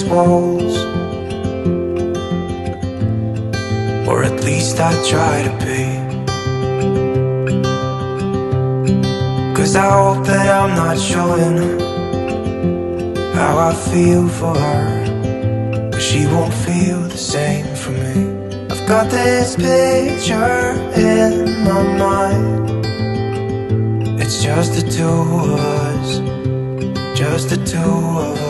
walls, or at least I try to be. 'Cause I hope that I'm not showing how I feel for her, but she won't feel the same for me. I've got this picture in my mind. It's just the two of us, just the two of us.